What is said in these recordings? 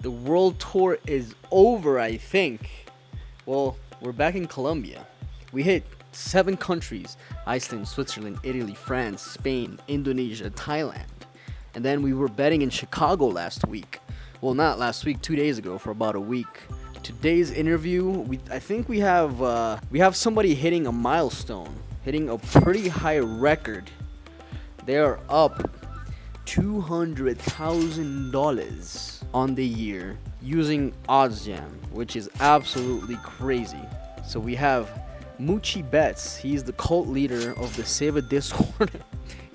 The world tour is over, I think. Well, we're back in Colombia. We hit 7 countries: Iceland, Switzerland, Italy, France, Spain, Indonesia, Thailand. And then we were betting in Chicago last week. Well, not last week, 2 days ago, for about a week. Today's interview, I think we have somebody hitting a milestone, hitting a pretty high record. They are up $200,000 on the year using OddsJam, which is absolutely crazy. So we have Moochie Betts. He's the cult leader of the Save a Discord.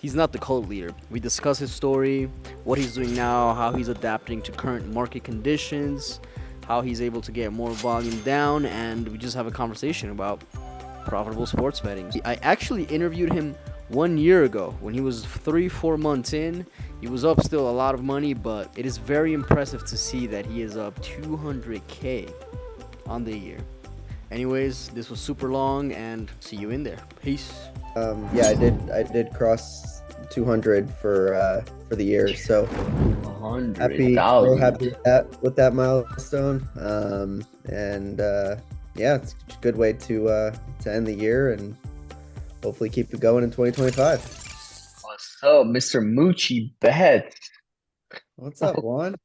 He's not the cult leader. We discuss his story, what he's doing now, how he's adapting to current market conditions, how he's able to get more volume down, and we just have a conversation about profitable sports betting. I actually interviewed him 1 year ago when he was 3-4 months in. He was up still a lot of money, but it is very impressive to see that he is up 200K on the year. Anyways, this was super long, and see you in there. Peace. Yeah, I did cross 200 for the year, so real happy with that milestone. And yeah, it's a good way to end the year and hopefully keep it going in 2025. What's up, Mr. Moochie Betts? What's up, Juan?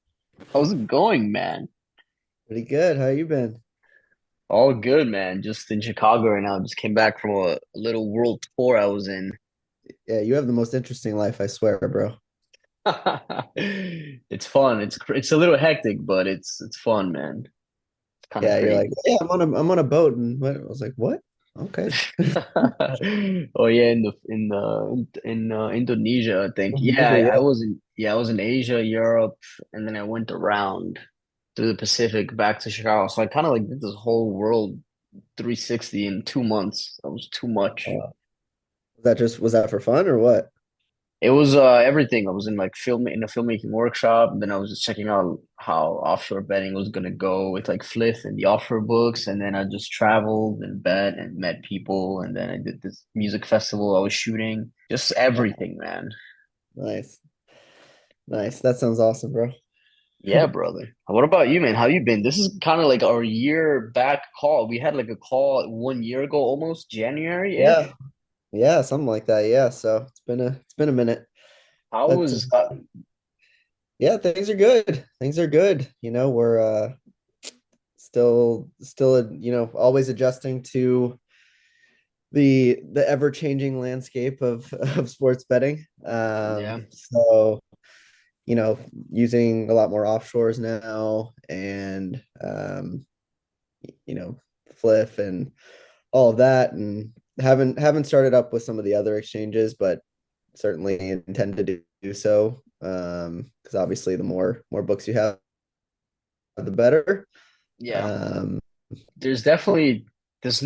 How's it going, man? Pretty good. How you been? All good, man. Just in Chicago right now. Just came back from a little world tour I was in. Yeah, you have the most interesting life, I swear, bro. It's fun. It's a little hectic, but it's fun, man. It's kind of Yeah, you're like, crazy. yeah, I'm on a boat, and what? I was like, what? Okay. Oh yeah, in Indonesia, I think. Yeah, Indonesia, yeah. I was in Asia, Europe, and then I went around through the Pacific back to Chicago. So I kind of like did this whole world 360 in 2 months. That was too much. Was that for fun or what? It was everything. I was in like in a filmmaking workshop, and then I was just checking out how offshore betting was gonna go with like Fliff and the offshore books, and then I just traveled and bet and met people, and then I did this music festival I was shooting. Just everything, man. Nice. Nice. That sounds awesome, bro. Yeah, brother. What about you, man? How you been? This is kind of like our year back call. We had like a call 1 year ago, almost Yeah. January-ish. Yeah, something like that. Yeah. So it's been a minute. How But was yeah, things are good. Things are good. We're still always adjusting to the ever-changing landscape of sports betting. yeah. So, using a lot more offshores now and you know, Fliff and all of that, and haven't started up with some of the other exchanges, but certainly intend to do so. Because obviously the more books you have, the better. Yeah. Um, There's definitely this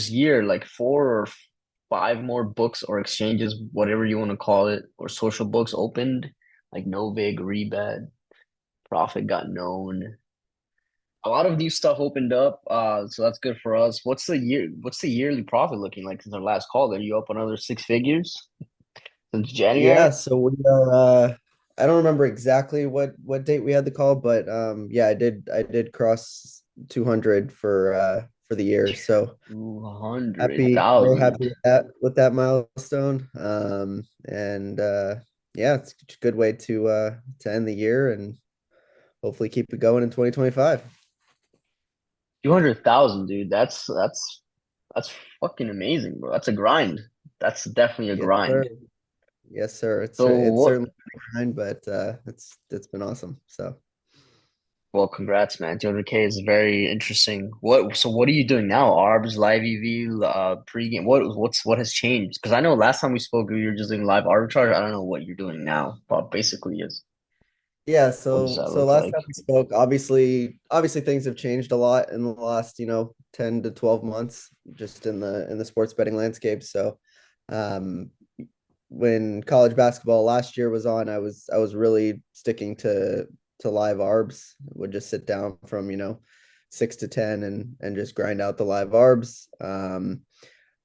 year like 4 or 5 more books or exchanges, whatever you want to call it, or social books opened, like Novig, Rebet, Profit got known. A lot of new stuff opened up, so that's good for us. What's the yearly profit looking like since our last call? Are you up another 6 figures since January? yeah, so we are. I don't remember exactly what date we had the call, but yeah, I did cross 200 for the year. So real 200,000. happy with that milestone. And yeah, it's a good way to end the year and hopefully keep it going in 2025. 200,000, dude. That's fucking amazing, bro. That's a grind. That's definitely a Yes, sir. grind. Yes, sir. So It's what? certainly been a grind, but it's been awesome. So Well, congrats, man. 200K is very interesting. What are you doing now? Arbs, live EV, pregame. What has changed? Because I know last time we spoke, you were just doing live arbitrage. I don't know what you're doing now, but basically, is yeah, what does so that so look last like? time we spoke, obviously things have changed a lot in the last 10 to 12 months, just in the sports betting landscape. So um when college basketball last year was on, I was really sticking to live arbs. Would just sit down from 6 to 10 and just grind out the live arbs.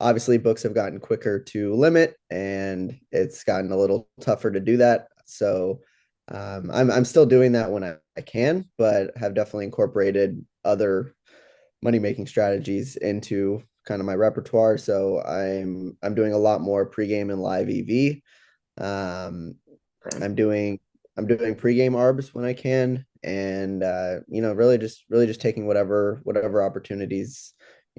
Obviously, books have gotten quicker to limit, and it's gotten a little tougher to do that. So I'm still doing that when I can, but have definitely incorporated other money making strategies into kind of my repertoire. So I'm doing a lot more pregame and live EV. Um, Okay. I'm doing I'm doing pregame arbs when I can, and really just taking whatever opportunities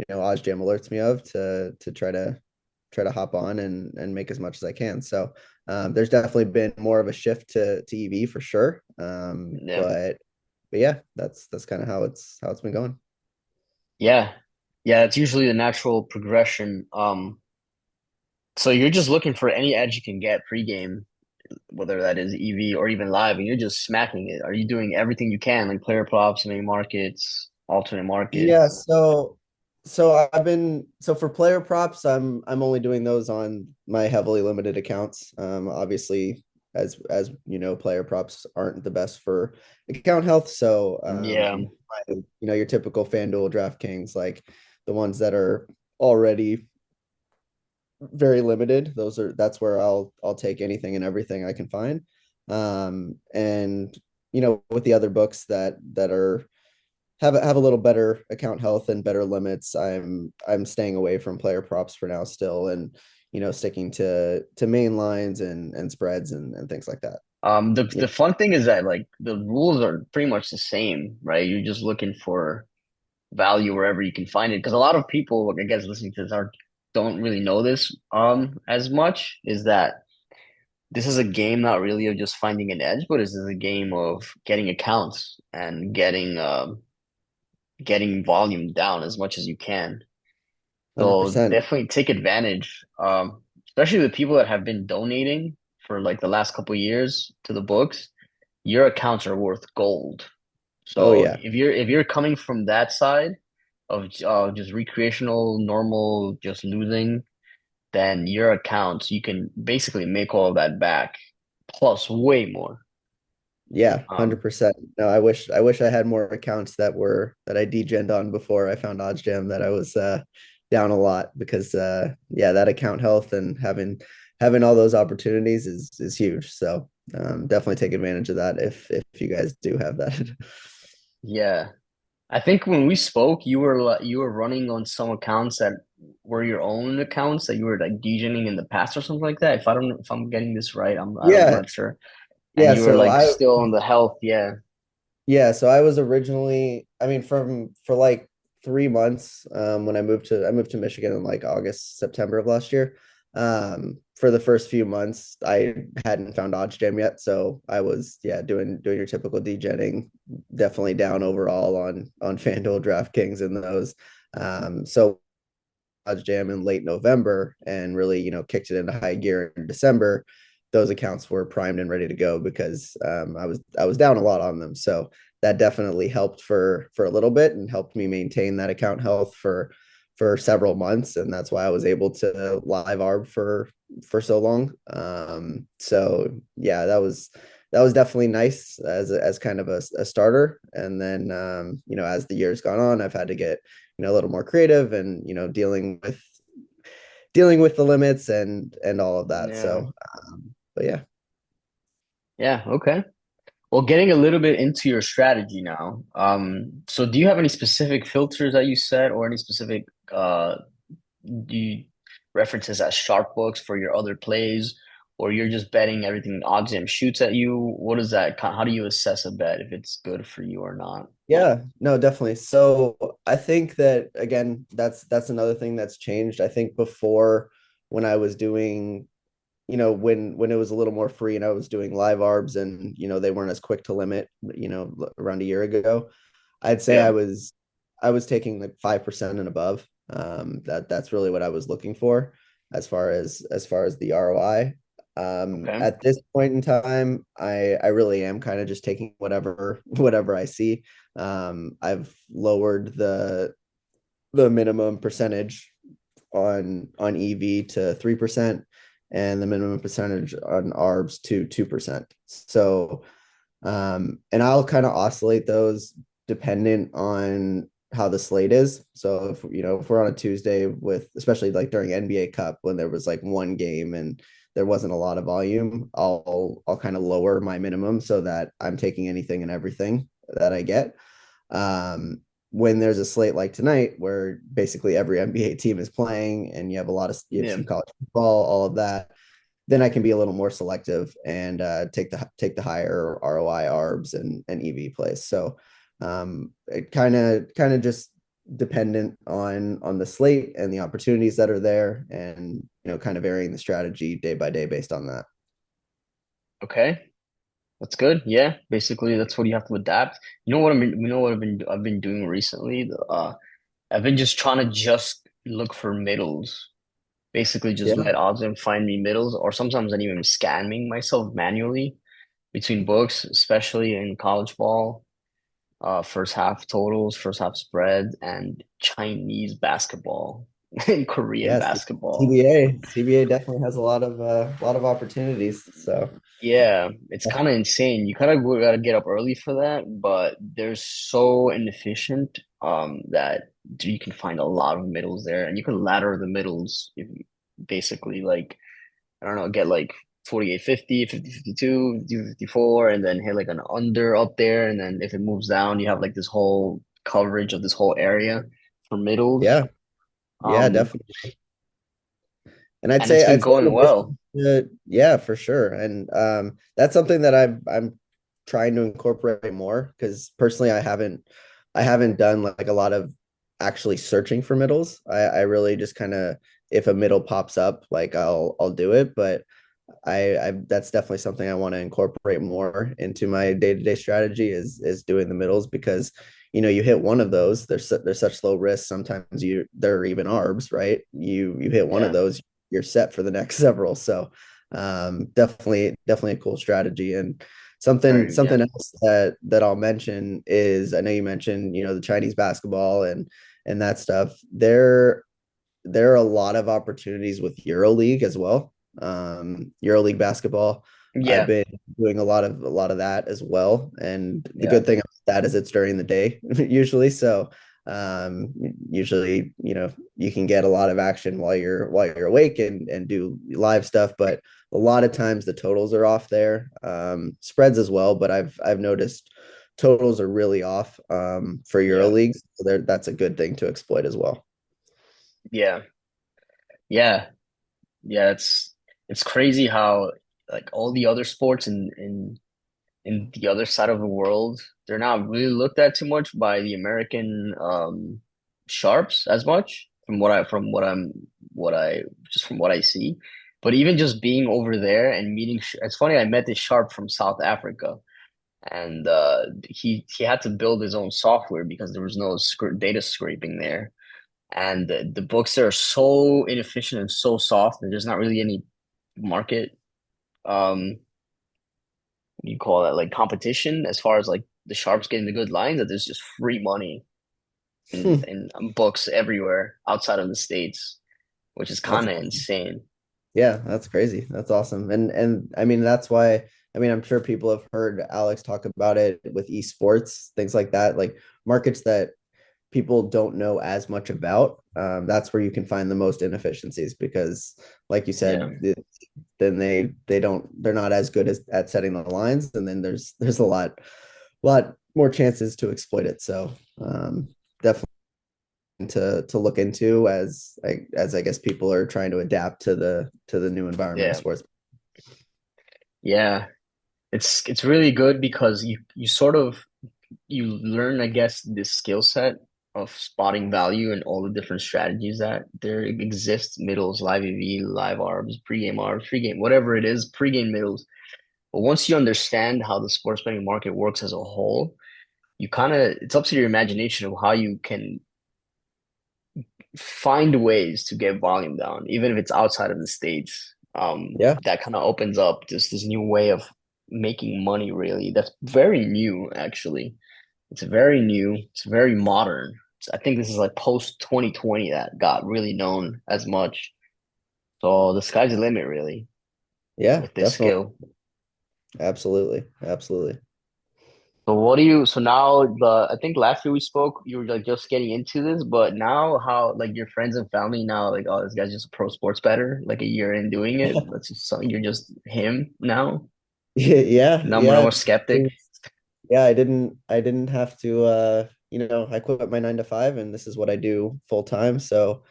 OddsJam alerts me of to try to hop on and make as much as I can. So there's definitely been more of a shift to EV for sure. Yeah. But yeah, that's kind of how it's been going. Yeah. Yeah, it's usually the natural progression. So you're just looking for any edge you can get pregame, whether that is EV or even live, and you're just smacking it. Are you doing everything you can, like player props, main markets, alternate Yeah, markets? so for player props, I'm only doing those on my heavily limited accounts. Obviously, as you know, player props aren't the best for account health. So Yeah. your typical FanDuel, DraftKings, like the ones that are already very limited. That's where I'll take anything and everything I can find. And with the other books that are have a little better account health and better limits, I'm staying away from player props for now still, and sticking to main lines and spreads and things like that. Yeah. The fun thing is that like the rules are pretty much the same, right? You're just looking for value wherever you can find it. Because a lot of people, I guess, listening to this are don't really know this as much, is that this is a game not really of just finding an edge, but this is a game of getting accounts and getting volume down as much as you can. So 100%. definitely take advantage, especially the people that have been donating for like the last couple of years to the books. Your accounts are worth gold. Oh So yeah. if you're coming from that side of just recreational, normal, just losing, then your accounts you can basically make all of that back plus way more. Yeah, Um, 100%. No, I wish I had more accounts that I degened on before I found OddsJam, that I was down a lot, because yeah, that account health and having all those opportunities is huge. So definitely take advantage of that if you guys do have that. yeah, I think when we spoke, you were running on some accounts that were your own accounts that you were like degening in the past or something like that. If I'm getting this right, I'm Yeah, not sure. And yeah. you were So like I still on the health, yeah, Yeah, so I was originally, I mean, for like 3 months, when I moved to Michigan in like August, September of last year. For the first few months, I hadn't found OddsJam yet, so I was, yeah, doing your typical degenning, definitely down overall on FanDuel, DraftKings, and those. So Jam in late November and really, kicked it into high gear in December, those accounts were primed and ready to go, because I was down a lot on them. So that definitely helped for a little bit and helped me maintain that account health for several months, and that's why I was able to live arb for so long. So yeah, that was definitely nice as kind of a starter. And then as the years gone on, I've had to get a little more creative, and dealing with the limits and all of that. yeah, So but yeah. yeah, okay. Well, getting a little bit into your strategy now. So do you have any specific filters that you set or any specific do you references as sharp books for your other plays, or you're just betting everything OddsJam shoots at you? What is that? How do you assess a bet if it's good for you or not? Yeah, no, definitely. So I think that, again, that's another thing that's changed. I think before, when I was doing, when it was a little more free and I was doing live arbs, and they weren't as quick to limit, around a year ago, I'd say Yeah. I was taking like 5% and above. That's really what I was looking for, as far as the ROI. Okay. At this point in time, I really am kind of just taking whatever I see. I've lowered the minimum percentage on EV to 3%, and the minimum percentage on ARBs to 2%. So and I'll kind of oscillate those dependent on how the slate is. So if we're on a Tuesday, with especially like during NBA Cup, when there was like one game and there wasn't a lot of volume, I'll kind of lower my minimum so that I'm taking anything and everything that I get. Um, when there's a slate like tonight, where basically every NBA team is playing, and you have Yeah. some college football, all of that, then I can be a little more selective and take the higher ROI ARBs and EV plays. So it kind of just dependent on the slate and the opportunities that are there, and kind of varying the strategy day by day based on that. Okay. That's good. Yeah. Basically, that's what you have to adapt. You know what I've been doing recently? I've been just trying to just look for middles. Basically, just Yeah. let odds and find me middles, or sometimes I'm even scanning myself manually between books, especially in college ball, first half totals, first half spread, and Chinese basketball and Korean Yes. basketball. CBA definitely has a lot of opportunities. So Yeah, it's kind of insane. You kind of gotta get up early for that, but they're so inefficient that you can find a lot of middles there, and you can ladder the middles if you basically like I don't know, get like 48, 50, 50, 52, 54, and then hit like an under up there, and then if it moves down, you have like this whole coverage of this whole area for middles. yeah, yeah, Um, definitely. And I'd and it's say been I'd say in going well. addition yeah, for sure. And that's something that I'm trying to incorporate more, because personally I haven't done like a lot of actually searching for middles. I really just kind of, if a middle pops up, like I'll do it. But I that's definitely something I want to incorporate more into my day-to-day strategy, is doing the middles, because you hit one of those, there's such low risk. Sometimes they're even arbs, right? You hit one of Yeah, those, you're set for the next several. So definitely a cool strategy. And something very, yeah, something else that I'll mention is, I know you mentioned the Chinese basketball and that stuff. There are a lot of opportunities with EuroLeague as well. EuroLeague basketball. I've yeah, been doing a lot of that as well. And the yeah, good thing about that is it's during the day usually. So um, usually, you can get a lot of action while you're awake and do live stuff. But a lot of times the totals are off there. Spreads as well, but I've noticed totals are really off for yeah, EuroLeague. So that's a good thing to exploit as well. yeah, yeah, yeah. It's crazy how like all the other sports in the other side of the world, they're not really looked at too much by the American sharps as much what I just from what I see. But even just being over there and meeting, it's funny. I met this sharp from South Africa, and he had to build his own software because there was no data scraping there, and the books there are so inefficient and so soft, and there's not really any market. What do you call that, like competition as far as like the sharps getting the good lines, that there's just free money in books everywhere outside of the States, which is That's kind of insane. Yeah, that's crazy. That's awesome. And I mean that's why, I mean, I'm sure people have heard Alex talk about it with esports, things like that, like markets that people don't know as much about. That's where you can find the most inefficiencies, because like you Yeah, said, then they're not as good as at setting the lines, and then there's a lot more chances to exploit it. So definitely to look into, as I guess people are trying to adapt to the new environment of yeah, sports. yeah. It's really good because you sort of you learn, I guess, this skill set of spotting value and all the different strategies that there exist, middles, live EV, live arbs, pregame, whatever it is, pregame middles. But once you understand how the sports betting market works as a whole, you kind of it's up to your imagination of how you can find ways to get volume down, even if it's outside of the States. Yeah, That kind of opens up this new way of making money, really. That's very new, actually. It's very new. It's very modern. I think this is like post 2020 that got really known as much. So the sky's the limit, really, yeah, with this definitely. skill. Absolutely. Absolutely. So what do you, so now I think last year we spoke, you were like just getting into this, but now how, like your friends and family now, like, oh, this guy's just a pro sports bettor, like a year in doing it. That's just something, you're just him now. Yeah, yeah, No more, no yeah. more skeptic. Yeah, I didn't have to I quit my 9 to 5 and this is what I do full time. So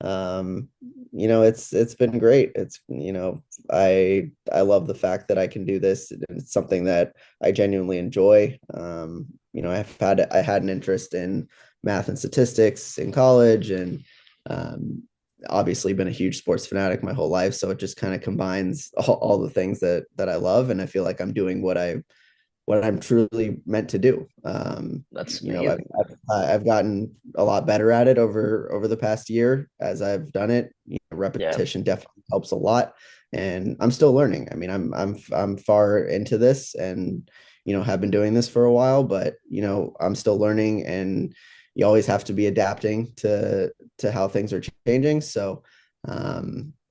um, it's been great. I love the fact that I can do this. It's something that I genuinely enjoy. I had an interest in math and statistics in college and um obviously been a huge sports fanatic my whole life. So it just kind of combines all the things that I love and I feel like I'm doing what I'm truly meant to do. That's You know, I've, amazing. I've gotten a lot better at it over the past year as I've done it. Yeah. Repetition definitely helps a lot, and I'm still learning. I mean, I'm far into this, and have been doing this for a while, but I'm still learning, and you always have to be adapting to how things are changing. So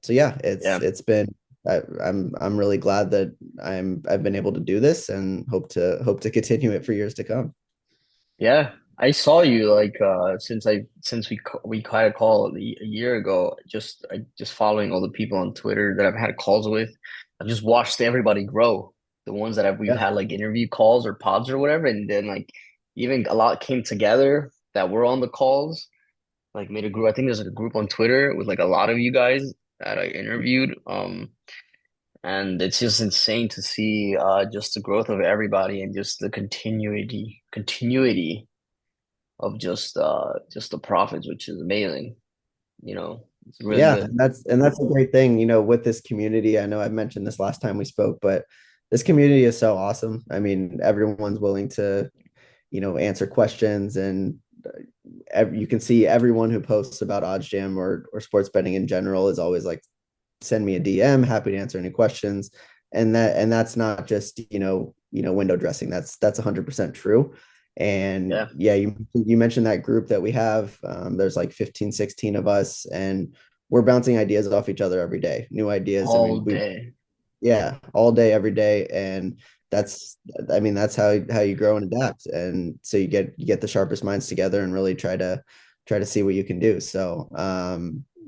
yeah, Yeah. it's been I'm really glad that I've been able to do this and hope to continue it for years to come. Yeah. I saw you like since we had a call a year ago, just following all the people on Twitter that I've had calls with. I've just watched everybody grow. The ones that we've Yeah, had like interview calls or pods or whatever, and then like even a lot came together that were on the calls, like made a group. I think there's like a group on Twitter with like a lot of you guys that I interviewed. And it's just insane to see just the growth of everybody and just the continuity of just the profits, which is amazing. It's really yeah, good. and that's a great thing, with this community. I know I mentioned this last time we spoke, but this community is so awesome. I mean, everyone's willing to, answer questions and you can see everyone who posts about OddsJam or sports betting in general is always like send me a DM, happy to answer any questions. And that's not just, window dressing. That's 100% true. And Yeah, yeah, you mentioned that group that we have. There's like 15, 16 of us, and we're bouncing ideas off each other every day, new ideas. I all mean, day. yeah, all day, every day. And that's, I mean, that's how you grow and adapt. And so you get the sharpest minds together and really try to see what you can do. So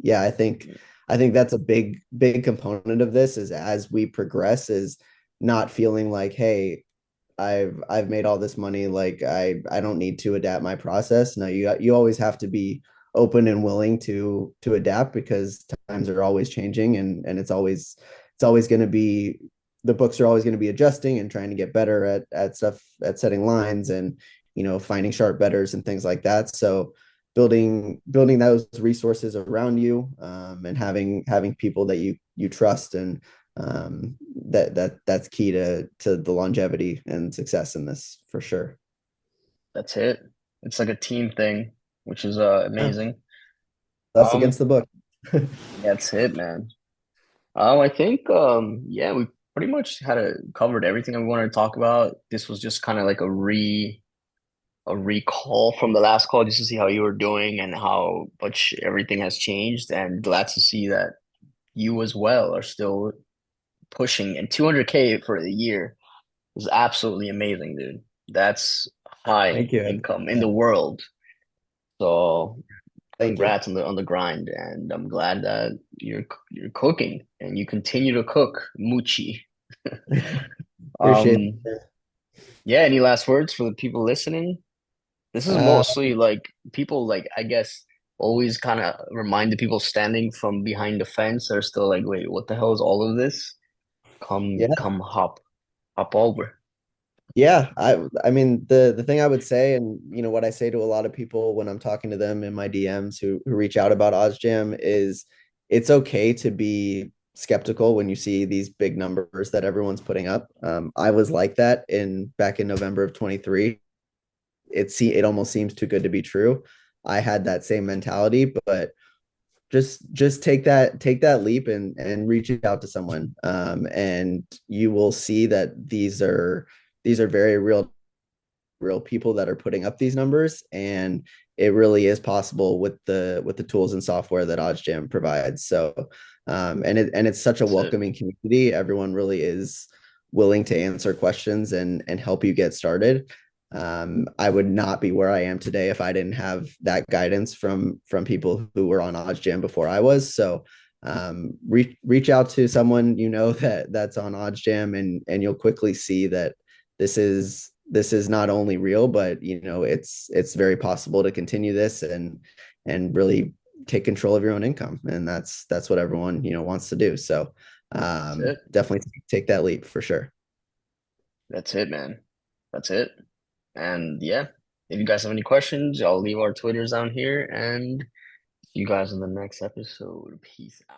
yeah, I think that's a big component of this is as we progress is not feeling like, hey, I've made all this money, like I don't need to adapt my process. No, you always have to be open and willing to adapt because times are always changing and it's always going to be the books are always going to be adjusting and trying to get better at stuff at setting lines and finding sharp betters and things like that. So building those resources around you and having people that you trust and that's key to the longevity and success in this for sure. That's it. It's like a team thing, which is Yeah, amazing. that's against Um, the book. that's it, man. I think yeah, we pretty much covered everything I wanted to talk about. This was just kind of like a recall from the last call just to see how you were doing and how much everything has changed, and glad to see that you as well are still pushing, and 200K for the year is absolutely amazing, dude. That's high Thank you. income in the world. So Thank you. congrats on the grind, and I'm glad that you're cooking and you continue to cook Muchi. Appreciate Um, it. yeah, any last words for the people listening? This is Uh, mostly like people like I guess always kind of remind the people standing from behind the fence are still like, wait, what the hell is all of this? yeah, Come hop over. yeah. I mean the thing I would say, and what I say to a lot of people when I'm talking to them in my DMs who reach out about OzJam is it's okay to be skeptical when you see these big numbers that everyone's putting up. I was like that in back in November of 23. It almost seems too good to be true. I had that same mentality, but just take that leap and reach out to someone and you will see that these are very real people that are putting up these numbers and it really is possible with the tools and software that OddsJam provides. So and it's such a That's it. welcoming community. Everyone really is willing to answer questions and help you get started. I would not be where I am today if I didn't have that guidance from people who were on OddsJam before I was. So reach out to someone you know that's on OddsJam, and you'll quickly see that this is not only real, but it's very possible to continue this and really take control of your own income, and that's what everyone wants to do. So That's it. definitely take that leap for sure. That's it, man. That's it. And yeah, if you guys have any questions, I'll leave our Twitters down here and see you guys in the next episode. Peace out.